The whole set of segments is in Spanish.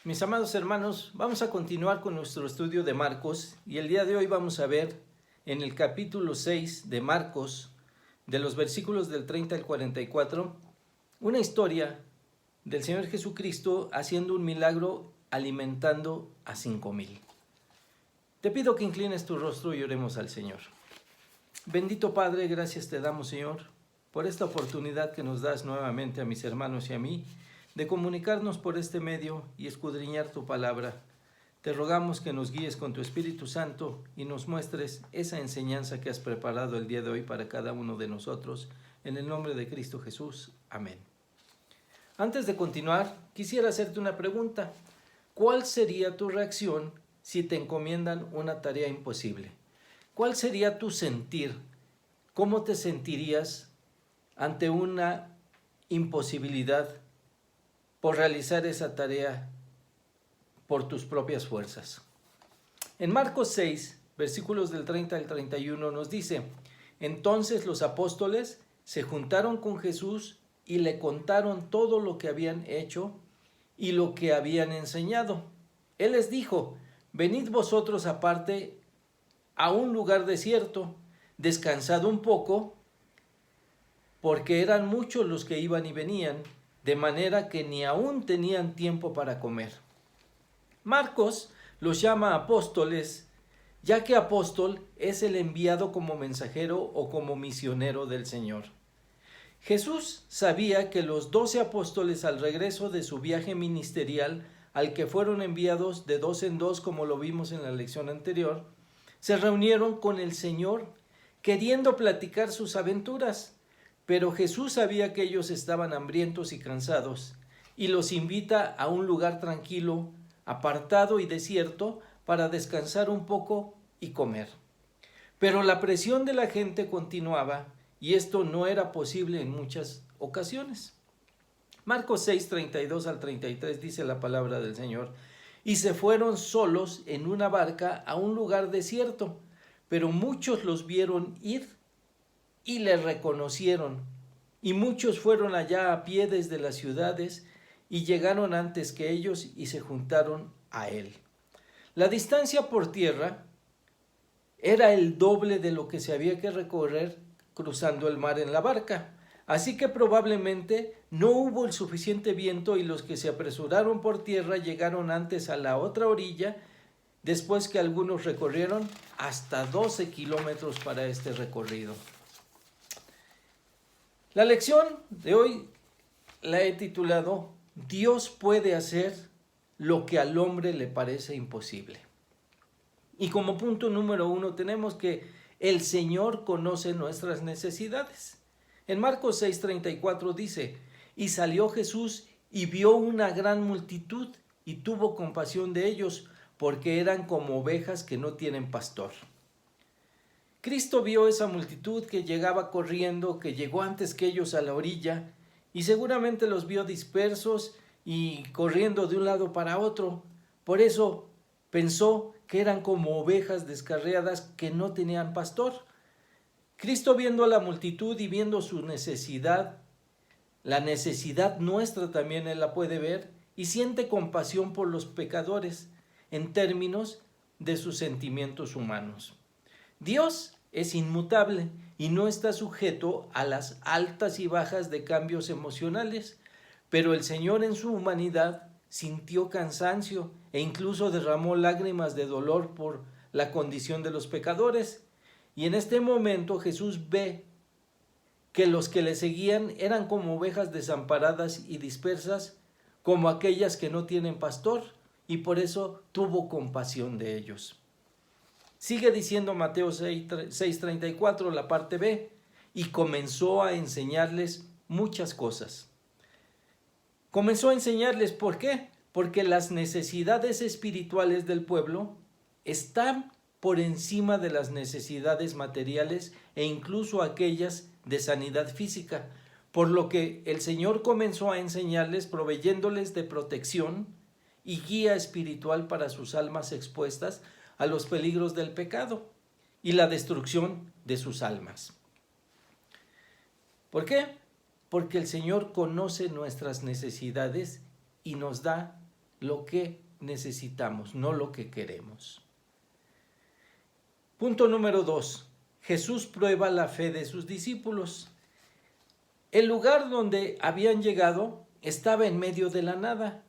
Mis amados hermanos, vamos a continuar con nuestro estudio de Marcos y el día de hoy vamos a ver en el capítulo 6 de Marcos, de los versículos del 30 al 44, una historia del Señor Jesucristo haciendo un milagro alimentando a 5,000. Te pido que inclines tu rostro y oremos al Señor. Bendito Padre, gracias te damos, Señor, por esta oportunidad que nos das nuevamente a mis hermanos y a mí, de comunicarnos por este medio y escudriñar tu palabra. Te rogamos que nos guíes con tu Espíritu Santo y nos muestres esa enseñanza que has preparado el día de hoy para cada uno de nosotros. En el nombre de Cristo Jesús. Amén. Antes de continuar, quisiera hacerte una pregunta. ¿Cuál sería tu reacción si te encomiendan una tarea imposible? ¿Cuál sería tu sentir? ¿Cómo te sentirías ante una imposibilidad por realizar esa tarea por tus propias fuerzas? En Marcos 6, versículos del 30 al 31 nos dice: entonces los apóstoles se juntaron con Jesús y le contaron todo lo que habían hecho y lo que habían enseñado. Él les dijo: venid vosotros aparte a un lugar desierto, descansad un poco, porque eran muchos los que iban y venían, de manera que ni aún tenían tiempo para comer. Marcos los llama apóstoles, ya que apóstol es el enviado como mensajero o como misionero del Señor. Jesús sabía que los 12 apóstoles, al regreso de su viaje ministerial, al que fueron enviados de 2 en 2, como lo vimos en la lección anterior, se reunieron con el Señor queriendo platicar sus aventuras. Pero Jesús sabía que ellos estaban hambrientos y cansados y los invita a un lugar tranquilo, apartado y desierto para descansar un poco y comer. Pero la presión de la gente continuaba y esto no era posible en muchas ocasiones. Marcos 6, 32 al 33 dice la palabra del Señor: y se fueron solos en una barca a un lugar desierto, pero muchos los vieron ir y le reconocieron, y muchos fueron allá a pie desde las ciudades y llegaron antes que ellos y se juntaron a él. La distancia por tierra era el doble de lo que se había que recorrer cruzando el mar en la barca, así que probablemente no hubo el suficiente viento y los que se apresuraron por tierra llegaron antes a la otra orilla, después que algunos recorrieron hasta 12 kilómetros para este recorrido. La lección de hoy la he titulado: Dios puede hacer lo que al hombre le parece imposible. Y como punto número 1 tenemos que el Señor conoce nuestras necesidades. En Marcos 6:34 dice: y salió Jesús y vio una gran multitud y tuvo compasión de ellos, porque eran como ovejas que no tienen pastor. Cristo vio esa multitud que llegaba corriendo, que llegó antes que ellos a la orilla, y seguramente los vio dispersos y corriendo de un lado para otro. Por eso pensó que eran como ovejas descarriadas que no tenían pastor. Cristo, viendo a la multitud y viendo su necesidad, la necesidad nuestra también Él la puede ver, y siente compasión por los pecadores en términos de sus sentimientos humanos. Dios es inmutable y no está sujeto a las altas y bajas de cambios emocionales, pero el Señor en su humanidad sintió cansancio e incluso derramó lágrimas de dolor por la condición de los pecadores. Y en este momento Jesús ve que los que le seguían eran como ovejas desamparadas y dispersas, como aquellas que no tienen pastor, y por eso tuvo compasión de ellos. Sigue diciendo Mateo 6:34, la parte B, y comenzó a enseñarles muchas cosas. Comenzó a enseñarles, ¿por qué? Porque las necesidades espirituales del pueblo están por encima de las necesidades materiales e incluso aquellas de sanidad física, por lo que el Señor comenzó a enseñarles proveyéndoles de protección y guía espiritual para sus almas expuestas a los peligros del pecado y la destrucción de sus almas. ¿Por qué? Porque el Señor conoce nuestras necesidades y nos da lo que necesitamos, no lo que queremos. Punto número 2. Jesús prueba la fe de sus discípulos. El lugar donde habían llegado estaba en medio de la nada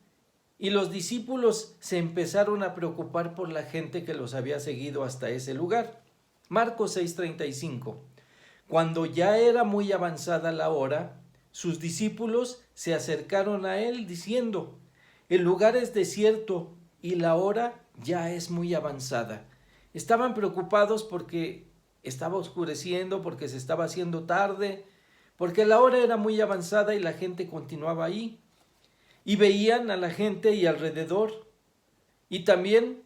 y los discípulos se empezaron a preocupar por la gente que los había seguido hasta ese lugar. Marcos 6:35. Cuando ya era muy avanzada la hora, sus discípulos se acercaron a él diciendo: el lugar es desierto y la hora ya es muy avanzada. Estaban preocupados porque estaba oscureciendo, porque se estaba haciendo tarde, porque la hora era muy avanzada y la gente continuaba ahí. Y veían a la gente y alrededor, y también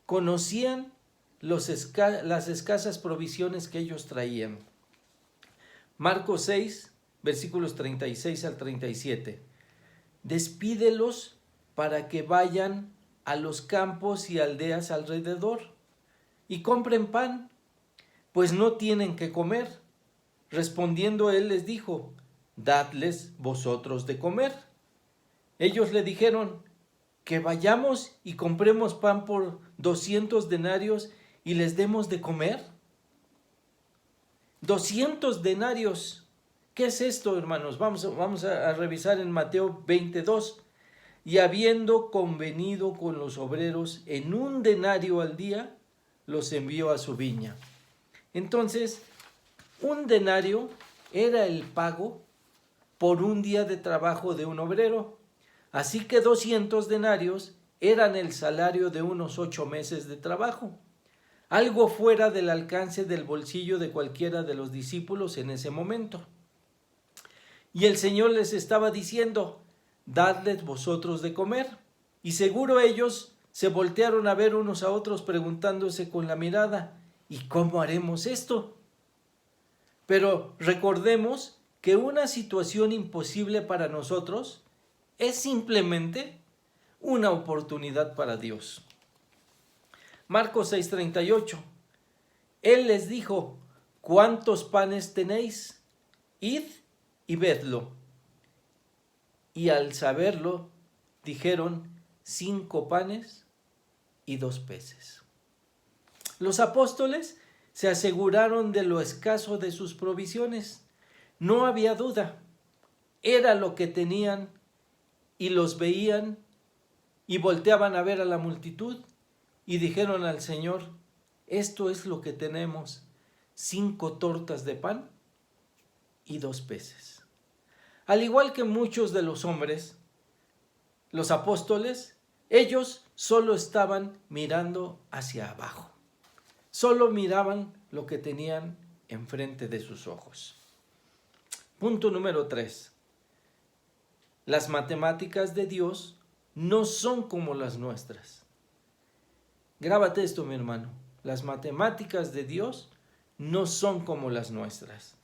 conocían las escasas provisiones que ellos traían. Marcos 6, versículos 36 al 37. Despídelos para que vayan a los campos y aldeas alrededor y compren pan, pues no tienen que comer. Respondiendo él les dijo: dadles vosotros de comer. Ellos le dijeron: que vayamos y compremos pan por 200 denarios y les demos de comer. 200 denarios. ¿Qué es esto, hermanos? Vamos a revisar en Mateo 22. Y habiendo convenido con los obreros en 1 denario al día, los envió a su viña. Entonces, 1 denario era el pago por un día de trabajo de un obrero. Así que 200 denarios eran el salario de unos 8 meses de trabajo, algo fuera del alcance del bolsillo de cualquiera de los discípulos en ese momento. Y el Señor les estaba diciendo: dadles vosotros de comer. Y seguro ellos se voltearon a ver unos a otros preguntándose con la mirada: ¿y cómo haremos esto? Pero recordemos que una situación imposible para nosotros es simplemente una oportunidad para Dios. Marcos 6:38. Él les dijo: ¿cuántos panes tenéis? Id y vedlo. Y al saberlo, dijeron: 5 panes y 2 peces. Los apóstoles se aseguraron de lo escaso de sus provisiones. No había duda. Era lo que tenían, y los veían y volteaban a ver a la multitud y dijeron al Señor: esto es lo que tenemos, 5 tortas de pan y 2 peces. Al igual que muchos de los hombres, los apóstoles, ellos solo estaban mirando hacia abajo. Solo miraban lo que tenían enfrente de sus ojos. Punto número 3. Las matemáticas de Dios no son como las nuestras. Grábate esto, mi hermano. Las matemáticas de Dios no son como las nuestras.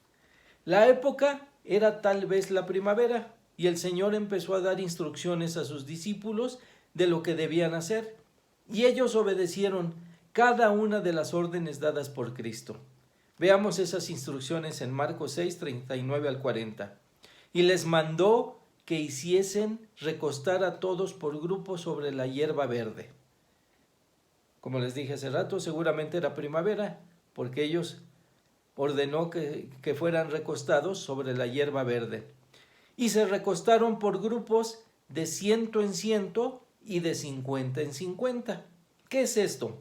La época era tal vez la primavera y el Señor empezó a dar instrucciones a sus discípulos de lo que debían hacer. Y ellos obedecieron cada una de las órdenes dadas por Cristo. Veamos esas instrucciones en Marcos 6, 39 al 40. Y les mandó que hiciesen recostar a todos por grupos sobre la hierba verde. Como les dije hace rato, seguramente era primavera, porque ellos ordenó que fueran recostados sobre la hierba verde. Y se recostaron por grupos de 100 en 100 y de 50 en 50. ¿Qué es esto?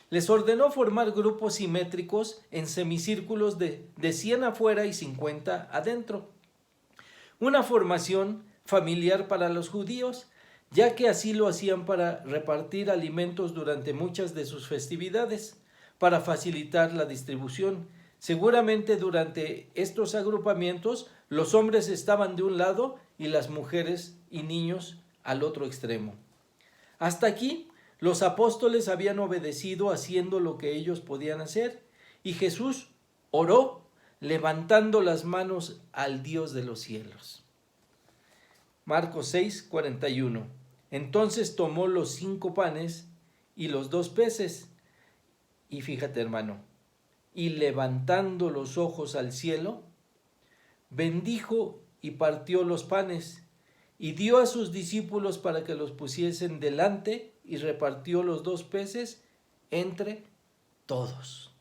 Les ordenó formar grupos simétricos en semicírculos de 100 afuera y 50 adentro. Una formación familiar para los judíos, ya que así lo hacían para repartir alimentos durante muchas de sus festividades, para facilitar la distribución. Seguramente durante estos agrupamientos los hombres estaban de un lado y las mujeres y niños al otro extremo. Hasta aquí los apóstoles habían obedecido haciendo lo que ellos podían hacer, y Jesús oró levantando las manos al Dios de los cielos. Marcos 6, 41. Entonces tomó los 5 panes y los 2 peces, y fíjate, hermano, y levantando los ojos al cielo, bendijo y partió los panes, y dio a sus discípulos para que los pusiesen delante y repartió los 2 peces entre todos.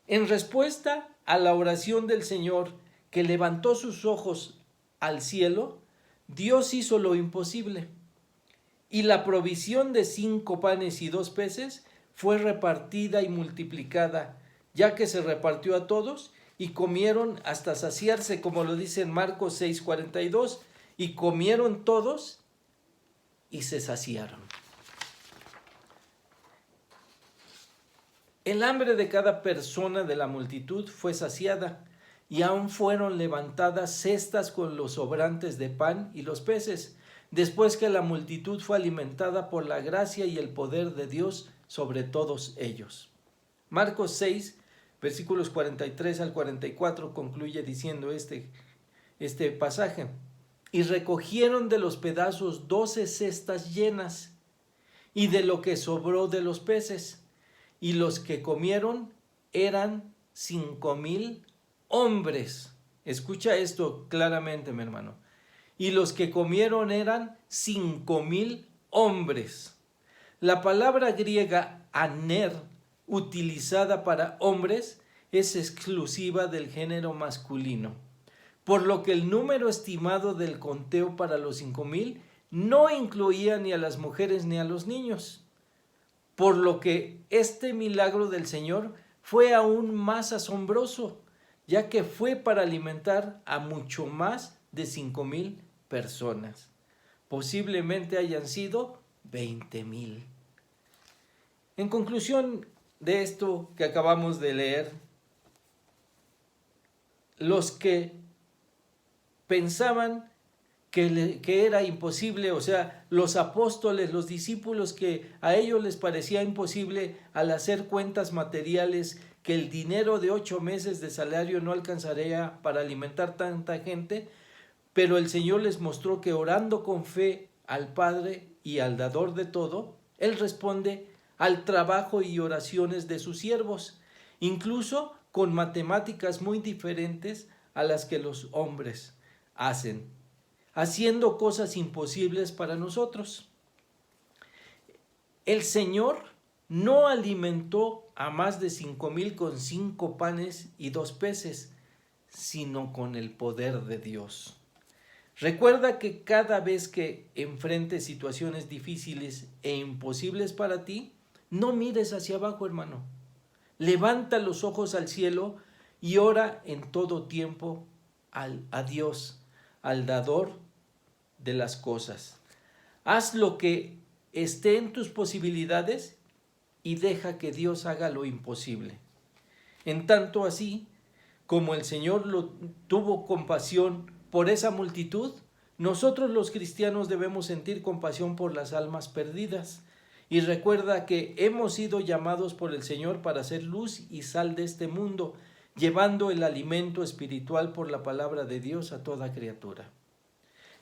En respuesta a la oración del Señor, que levantó sus ojos al cielo, Dios hizo lo imposible, y la provisión de 5 panes y 2 peces fue repartida y multiplicada, ya que se repartió a todos, y comieron hasta saciarse, como lo dice en Marcos 6:42, y comieron todos y se saciaron. El hambre de cada persona de la multitud fue saciada, y aún fueron levantadas cestas con los sobrantes de pan y los peces, después que la multitud fue alimentada por la gracia y el poder de Dios sobre todos ellos. Marcos 6, versículos 43 al 44 concluye diciendo este pasaje: y recogieron de los pedazos 12 cestas llenas, y de lo que sobró de los peces, y los que comieron eran 5,000 hombres. Escucha esto claramente, mi hermano. Y los que comieron eran 5,000 hombres. La palabra griega aner, utilizada para hombres, es exclusiva del género masculino, por lo que el número estimado del conteo para los 5,000 no incluía ni a las mujeres ni a los niños, por lo que este milagro del Señor fue aún más asombroso, ya que fue para alimentar a mucho más de 5,000 personas. Posiblemente hayan sido 20,000. En conclusión de esto que acabamos de leer, los que pensaban que era imposible, o sea, los apóstoles, los discípulos, que a ellos les parecía imposible al hacer cuentas materiales, que el dinero de 8 meses de salario no alcanzaría para alimentar tanta gente, pero el Señor les mostró que orando con fe al Padre y al dador de todo, Él responde al trabajo y oraciones de sus siervos, incluso con matemáticas muy diferentes a las que los hombres hacen, haciendo cosas imposibles para nosotros. El Señor no alimentó a más de 5,000 con 5 panes y 2 peces, sino con el poder de Dios. Recuerda que cada vez que enfrentes situaciones difíciles e imposibles para ti, no mires hacia abajo, hermano. Levanta los ojos al cielo y ora en todo tiempo a Dios, al dador de las cosas. Haz lo que esté en tus posibilidades y deja que Dios haga lo imposible. En tanto así, como el Señor tuvo compasión por esa multitud, nosotros los cristianos debemos sentir compasión por las almas perdidas. Y recuerda que hemos sido llamados por el Señor para ser luz y sal de este mundo, llevando el alimento espiritual por la palabra de Dios a toda criatura.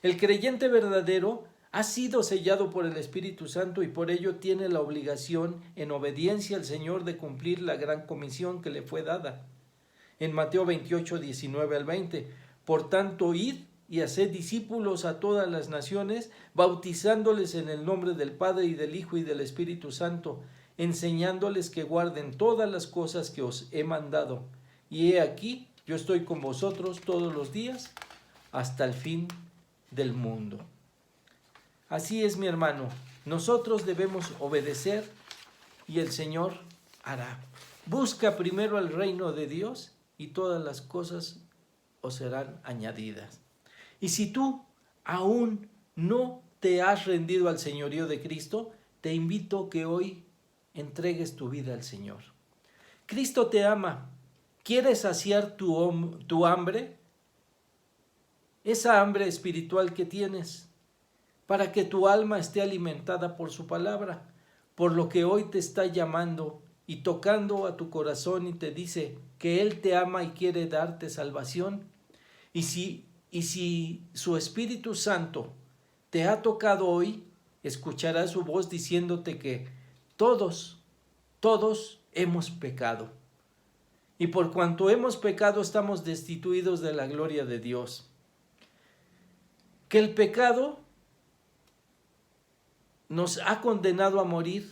El creyente verdadero ha sido sellado por el Espíritu Santo y por ello tiene la obligación, en obediencia al Señor, de cumplir la gran comisión que le fue dada. En Mateo 28, 19 al 20, por tanto, id y haced discípulos a todas las naciones, bautizándoles en el nombre del Padre y del Hijo y del Espíritu Santo, enseñándoles que guarden todas las cosas que os he mandado. Y he aquí, yo estoy con vosotros todos los días, hasta el fin del mundo. Así es, mi hermano, nosotros debemos obedecer y el Señor hará. Busca primero el reino de Dios y todas las cosas os serán añadidas. Y si tú aún no te has rendido al señorío de Cristo, te invito que hoy entregues tu vida al Señor. Cristo te ama. ¿Quieres saciar tu hambre? Esa hambre espiritual que tienes, para que tu alma esté alimentada por su palabra, por lo que hoy te está llamando y tocando a tu corazón y te dice que Él te ama y quiere darte salvación. Y si su Espíritu Santo te ha tocado hoy, escucharás su voz diciéndote que todos hemos pecado. Y por cuanto hemos pecado, estamos destituidos de la gloria de Dios. que el pecado nos ha condenado a morir,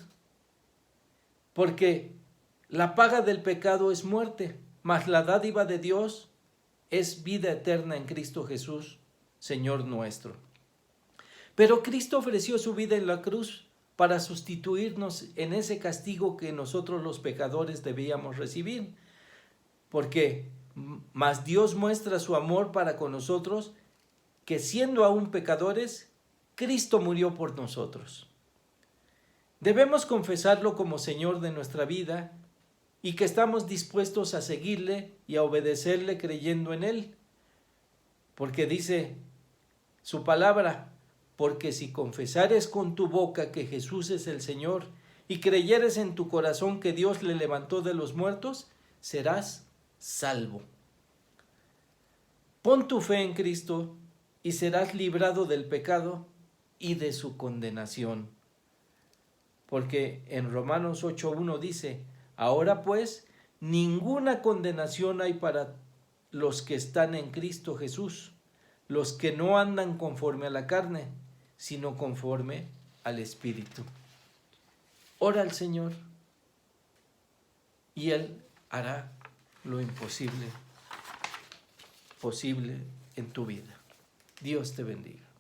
porque la paga del pecado es muerte, mas la dádiva de Dios es vida eterna en Cristo Jesús, Señor nuestro. Pero Cristo ofreció su vida en la cruz para sustituirnos en ese castigo que nosotros los pecadores debíamos recibir, porque mas Dios muestra su amor para con nosotros, que siendo aún pecadores, Cristo murió por nosotros. Debemos confesarlo como Señor de nuestra vida y que estamos dispuestos a seguirle y a obedecerle creyendo en Él. Porque dice su palabra, porque si confesares con tu boca que Jesús es el Señor y creyeres en tu corazón que Dios le levantó de los muertos, serás salvo. Pon tu fe en Cristo y serás librado del pecado y de su condenación. Porque en Romanos 8:1 dice, ahora pues, ninguna condenación hay para los que están en Cristo Jesús, los que no andan conforme a la carne, sino conforme al Espíritu. Ora al Señor y Él hará lo imposible posible en tu vida. Dios te bendiga.